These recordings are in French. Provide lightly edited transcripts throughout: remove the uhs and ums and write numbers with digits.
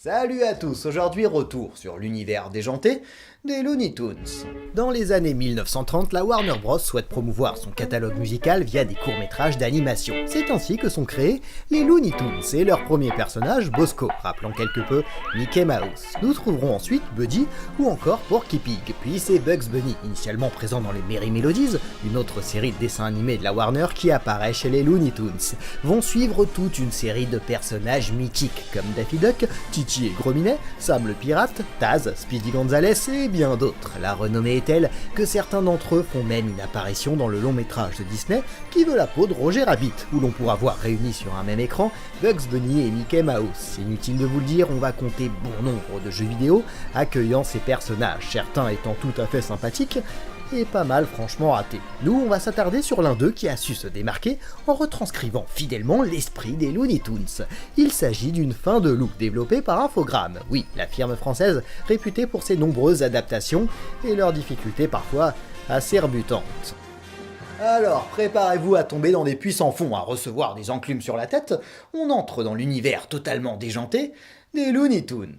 Salut à tous, aujourd'hui retour sur l'univers déjanté des Looney Tunes. Dans les années 1930, la Warner Bros souhaite promouvoir son catalogue musical via des courts-métrages d'animation. C'est ainsi que sont créés les Looney Tunes et leur premier personnage, Bosko, rappelant quelque peu Mickey Mouse. Nous trouverons ensuite Buddy ou encore Porky Pig, puis c'est Bugs Bunny, initialement présent dans les Merry Melodies, une autre série de dessins animés de la Warner qui apparaît chez les Looney Tunes. Vont suivre toute une série de personnages mythiques comme Daffy Duck, Titi et Gros Minet, Sam le pirate, Taz, Speedy Gonzales et bien d'autres. La renommée est telle que certains d'entre eux font même une apparition dans le long métrage de Disney qui veut la peau de Roger Rabbit, où l'on pourra voir réunis sur un même écran Bugs Bunny et Mickey Mouse. Inutile de vous le dire, on va compter bon nombre de jeux vidéo accueillant ces personnages, certains étant tout à fait sympathiques, et pas mal franchement raté. Nous, on va s'attarder sur l'un d'eux qui a su se démarquer en retranscrivant fidèlement l'esprit des Looney Tunes. Il s'agit d'une fin de loup développée par Infogrames, oui, la firme française réputée pour ses nombreuses adaptations et leurs difficultés parfois assez rebutantes. Alors, préparez-vous à tomber dans des puits sans fond, à recevoir des enclumes sur la tête, on entre dans l'univers totalement déjanté des Looney Tunes.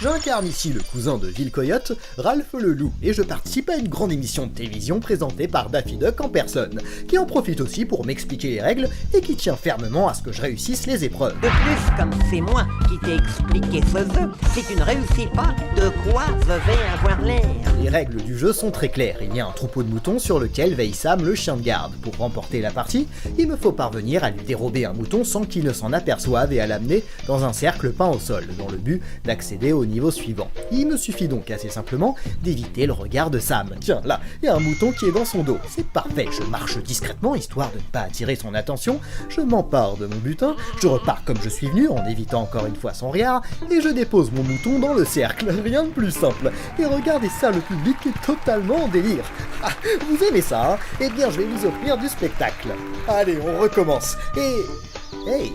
J'incarne ici le cousin de Ville Coyote, Ralph le loup, et je participe à une grande émission de télévision présentée par Daffy Duck en personne, qui en profite aussi pour m'expliquer les règles et qui tient fermement à ce que je réussisse les épreuves. De plus, comme c'est moi qui t'ai expliqué ce jeu, si tu ne réussis pas, de quoi je vais avoir l'air? Les règles du jeu sont très claires, il y a un troupeau de moutons sur lequel veille Sam le chien de garde. Pour remporter la partie, il me faut parvenir à lui dérober un mouton sans qu'il ne s'en aperçoive et à l'amener dans un cercle peint au sol, dans le but d'accéder au niveau suivant. Il me suffit donc assez simplement d'éviter le regard de Sam. Tiens, là, il y a un mouton qui est dans son dos. C'est parfait, je marche discrètement histoire de ne pas attirer son attention, je m'empare de mon butin, je repars comme je suis venu en évitant encore une fois son regard, et je dépose mon mouton dans le cercle. Rien de plus simple. Et regardez ça, le public est totalement en délire. Ah, vous aimez ça, hein? Eh bien, je vais vous offrir du spectacle. Allez, on recommence. Et... Hey!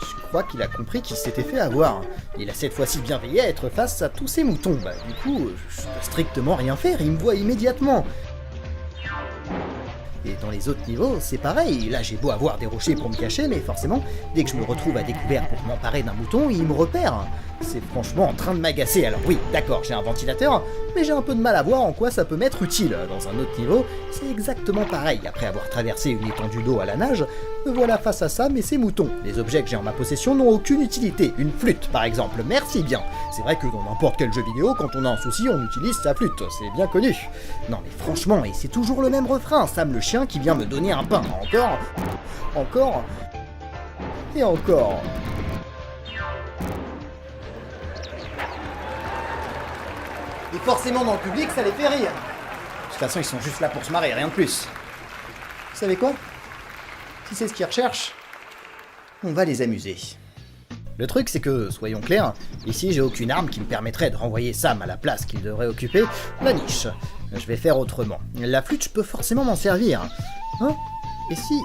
Je crois qu'il a compris qu'il s'était fait avoir. Il a cette fois-ci bien veillé à être face à tous ces moutons. Bah du coup, je peux strictement rien faire, il me voit immédiatement. Et dans les autres niveaux, c'est pareil, là j'ai beau avoir des rochers pour me cacher, mais forcément, dès que je me retrouve à découvert pour m'emparer d'un mouton, il me repère. C'est franchement en train de m'agacer. Alors oui, d'accord, j'ai un ventilateur, mais j'ai un peu de mal à voir en quoi ça peut m'être utile. Dans un autre niveau, c'est exactement pareil. Après avoir traversé une étendue d'eau à la nage, me voilà face à Sam et ses moutons. Les objets que j'ai en ma possession n'ont aucune utilité. Une flûte, par exemple, merci bien. C'est vrai que dans n'importe quel jeu vidéo, quand on a un souci, on utilise sa flûte, c'est bien connu. Non mais franchement, et c'est toujours le même refrain, Sam le chien qui vient me donner un pain. Encore, et encore. Et forcément dans le public, ça les fait rire. De toute façon, ils sont juste là pour se marrer, rien de plus. Vous savez quoi? Si c'est ce qu'ils recherchent, on va les amuser. Le truc, c'est que, soyons clairs, ici j'ai aucune arme qui me permettrait de renvoyer Sam à la place qu'il devrait occuper, la niche. Je vais faire autrement. La flûte, je peux forcément m'en servir. Hein? Et si,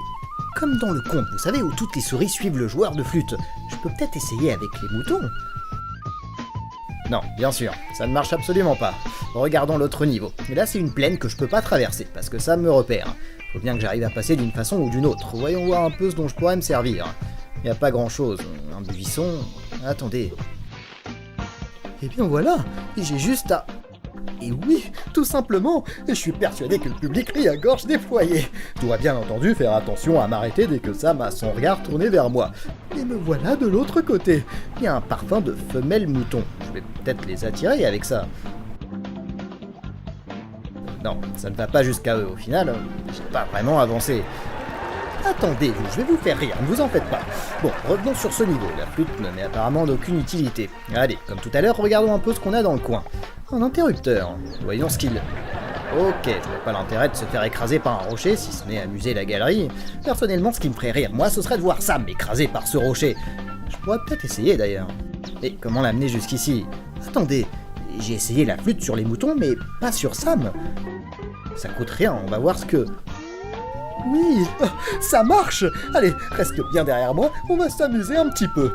comme dans le conte, vous savez, où toutes les souris suivent le joueur de flûte, je peux peut-être essayer avec les moutons? Non, bien sûr, ça ne marche absolument pas. Regardons l'autre niveau. Et là, c'est une plaine que je peux pas traverser, parce que ça me repère. Faut bien que j'arrive à passer d'une façon ou d'une autre. Voyons voir un peu ce dont je pourrais me servir. Y a pas grand-chose. Un buisson... Attendez. Eh bien voilà, j'ai juste à... Et oui, tout simplement, je suis persuadé que le public rit à gorge déployée. Je dois bien entendu faire attention à m'arrêter dès que Sam a son regard tourné vers moi. Et me voilà de l'autre côté. Il y a un parfum de femelle mouton. Je vais peut-être les attirer avec ça. Non, ça ne va pas jusqu'à eux au final. J'ai pas vraiment avancé. Attendez, je vais vous faire rire, ne vous en faites pas. Bon, revenons sur ce niveau. La flûte ne m'est apparemment d'aucune utilité. Allez, comme tout à l'heure, regardons un peu ce qu'on a dans le coin. Un interrupteur. Voyons ce qu'il... Ok, je vois pas l'intérêt de se faire écraser par un rocher, si ce n'est amuser la galerie. Personnellement, ce qui me ferait rire, moi, ce serait de voir Sam écrasé par ce rocher. Je pourrais peut-être essayer, d'ailleurs. Et comment l'amener jusqu'ici? Attendez, j'ai essayé la flûte sur les moutons, mais pas sur Sam. Ça coûte rien, on va voir ce que... Oui, ça marche! Allez, reste bien derrière moi, on va s'amuser un petit peu.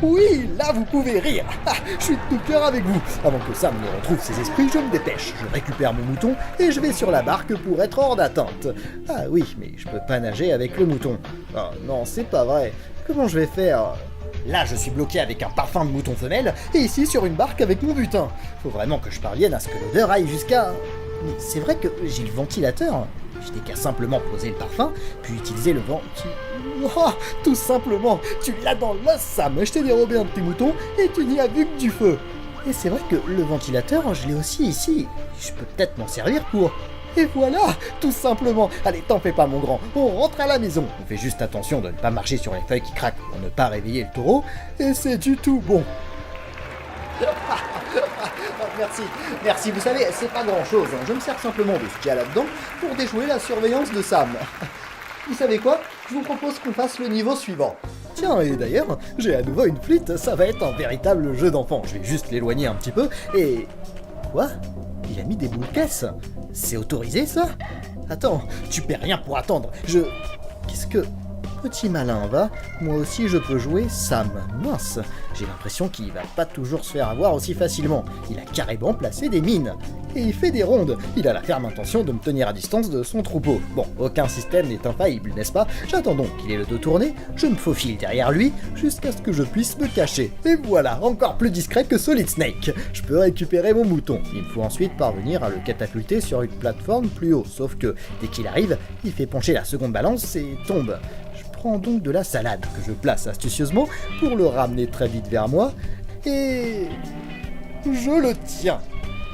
Oui, là vous pouvez rire. Ah, je suis de tout cœur avec vous. Avant que Sam ne retrouve ses esprits, je me dépêche. Je récupère mon mouton et je vais sur la barque pour être hors d'atteinte. Ah oui, mais je peux pas nager avec le mouton. Oh non, c'est pas vrai. Comment je vais faire ? Là, je suis bloqué avec un parfum de mouton femelle, et ici sur une barque avec mon butin. Faut vraiment que je parvienne à ce que l'odeur aille jusqu'à... Mais c'est vrai que j'ai le ventilateur. Je n'ai qu'à simplement poser le parfum, puis utiliser le Oh, tout simplement, tu l'as dans l'os, Sam. Je t'ai dérobé un petit mouton, et tu n'y as vu que du feu. Et c'est vrai que le ventilateur, je l'ai aussi ici. Je peux peut-être m'en servir pour... Et voilà, tout simplement. Allez, t'en fais pas mon grand, on rentre à la maison. On fait juste attention de ne pas marcher sur les feuilles qui craquent pour ne pas réveiller le taureau, et c'est du tout bon. Merci, vous savez, c'est pas grand chose, hein. Je me sers simplement de ce qu'il y a là-dedans pour déjouer la surveillance de Sam. Vous savez quoi ? Je vous propose qu'on fasse le niveau suivant. Tiens, et d'ailleurs, j'ai à nouveau une flûte, ça va être un véritable jeu d'enfant. Je vais juste l'éloigner un petit peu, et... Quoi ? Il a mis des boules caisses. C'est autorisé, ça ? Attends, tu perds rien pour attendre. Qu'est-ce que... Petit malin, va. Moi aussi, je peux jouer Sam. Mince. J'ai l'impression qu'il va pas toujours se faire avoir aussi facilement. Il a carrément placé des mines. Et il fait des rondes. Il a la ferme intention de me tenir à distance de son troupeau. Bon, aucun système n'est infaillible, n'est-ce pas ? J'attends donc qu'il ait le dos tourné, je me faufile derrière lui, jusqu'à ce que je puisse me cacher. Et voilà, encore plus discret que Solid Snake. Je peux récupérer mon mouton. Il me faut ensuite parvenir à le catapulter sur une plateforme plus haut. Sauf que, dès qu'il arrive, il fait pencher la seconde balance et tombe. Je prends donc de la salade que je place astucieusement pour le ramener très vite vers moi. Et... je le tiens.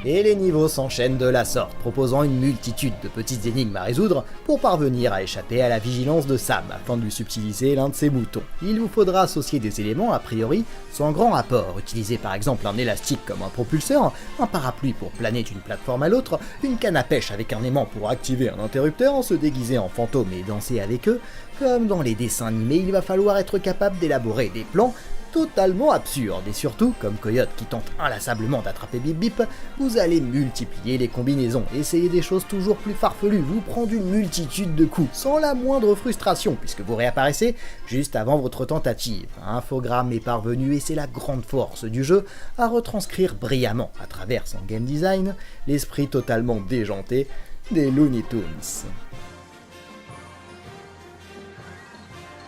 Et les niveaux s'enchaînent de la sorte, proposant une multitude de petites énigmes à résoudre pour parvenir à échapper à la vigilance de Sam afin de lui subtiliser l'un de ses moutons. Il vous faudra associer des éléments a priori sans grand rapport, utiliser par exemple un élastique comme un propulseur, un parapluie pour planer d'une plateforme à l'autre, une canne à pêche avec un aimant pour activer un interrupteur, se déguiser en fantôme et danser avec eux. Comme dans les dessins animés, il va falloir être capable d'élaborer des plans totalement absurde, et surtout, comme Coyote qui tente inlassablement d'attraper Bip Bip, vous allez multiplier les combinaisons, essayer des choses toujours plus farfelues, vous prendre une multitude de coups, sans la moindre frustration, puisque vous réapparaissez juste avant votre tentative. Infogramme est parvenu, et c'est la grande force du jeu, à retranscrire brillamment, à travers son game design, l'esprit totalement déjanté des Looney Tunes.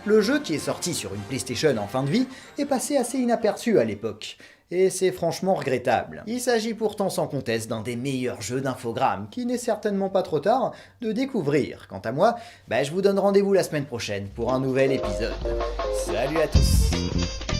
Le jeu, qui est sorti sur une PlayStation en fin de vie, est passé assez inaperçu à l'époque. Et c'est franchement regrettable. Il s'agit pourtant sans conteste d'un des meilleurs jeux d'infogramme, qui n'est certainement pas trop tard de découvrir. Quant à moi, je vous donne rendez-vous la semaine prochaine pour un nouvel épisode. Salut à tous!